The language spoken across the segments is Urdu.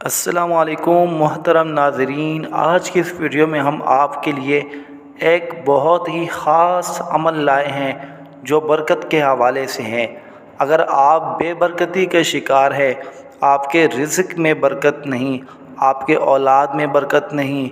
السلام علیکم محترم ناظرین، آج کی اس ویڈیو میں ہم آپ کے لیے ایک بہت ہی خاص عمل لائے ہیں جو برکت کے حوالے سے ہیں۔ اگر آپ بے برکتی کا شکار ہے، آپ کے رزق میں برکت نہیں، آپ کے اولاد میں برکت نہیں،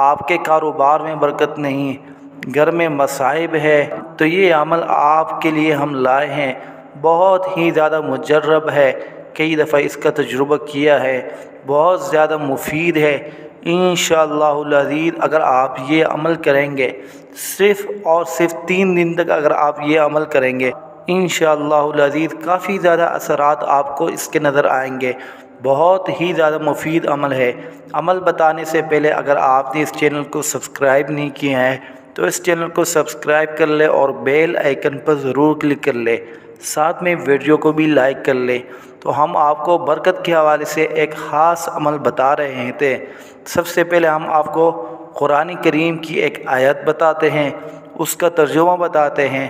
آپ کے کاروبار میں برکت نہیں، گھر میں مصائب ہے، تو یہ عمل آپ کے لیے ہم لائے ہیں۔ بہت ہی زیادہ مجرب ہے، کئی دفعہ اس کا تجربہ کیا ہے، بہت زیادہ مفید ہے۔ انشاءاللہ العزیز اگر آپ یہ عمل کریں گے، صرف اور صرف 3 دن تک اگر آپ یہ عمل کریں گے، انشاءاللہ العزیز کافی زیادہ اثرات آپ کو اس کے نظر آئیں گے۔ بہت ہی زیادہ مفید عمل ہے۔ عمل بتانے سے پہلے اگر آپ نے اس چینل کو سبسکرائب نہیں کیا ہے تو اس چینل کو سبسکرائب کر لے اور بیل آئیکن پر ضرور کلک کر لے، ساتھ میں ویڈیو کو بھی لائک کر لے۔ تو ہم آپ کو برکت کے حوالے سے ایک خاص عمل بتا رہے تھے۔ سب سے پہلے ہم آپ کو قرآن کریم کی ایک آیت بتاتے ہیں، اس کا ترجمہ بتاتے ہیں،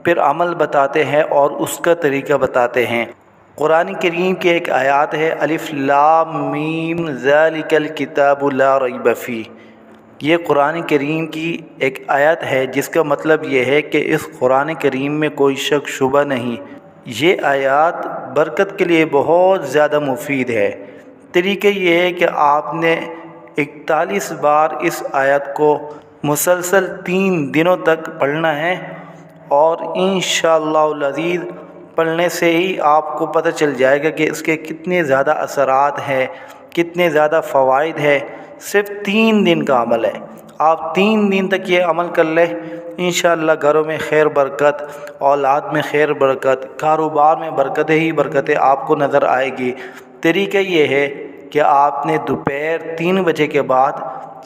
پھر عمل بتاتے ہیں اور اس کا طریقہ بتاتے ہیں۔ قرآن کریم کی ایک آیات ہے، الف لام میم ذالک الکتاب لا ریب فیہ۔ یہ قرآن کریم کی ایک آیت ہے جس کا مطلب یہ ہے کہ اس قرآن کریم میں کوئی شک شبہ نہیں۔ یہ آیات برکت کے لیے بہت زیادہ مفید ہے۔ طریقہ یہ ہے کہ آپ نے 41 بار اس آیت کو مسلسل 3 دنوں تک پڑھنا ہے، اور انشاءاللہ العزیز پڑھنے سے ہی آپ کو پتہ چل جائے گا کہ اس کے کتنے زیادہ اثرات ہیں، کتنے زیادہ فوائد ہیں۔ صرف 3 دن کا عمل ہے، آپ 3 دن تک یہ عمل کر لیں، انشاءاللہ گھروں میں خیر برکت، اولاد میں خیر برکت، کاروبار میں برکتیں ہی برکتیں آپ کو نظر آئے گی۔ طریقہ یہ ہے کہ آپ نے دوپہر 3 بجے کے بعد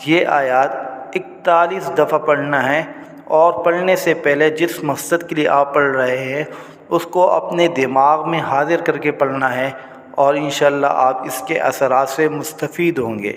یہ آیات 41 دفعہ پڑھنا ہے، اور پڑھنے سے پہلے جس مقصد کے لیے آپ پڑھ رہے ہیں اس کو اپنے دماغ میں حاضر کر کے پڑھنا ہے، اور انشاءاللہ آپ اس کے اثرات سے مستفید ہوں گے۔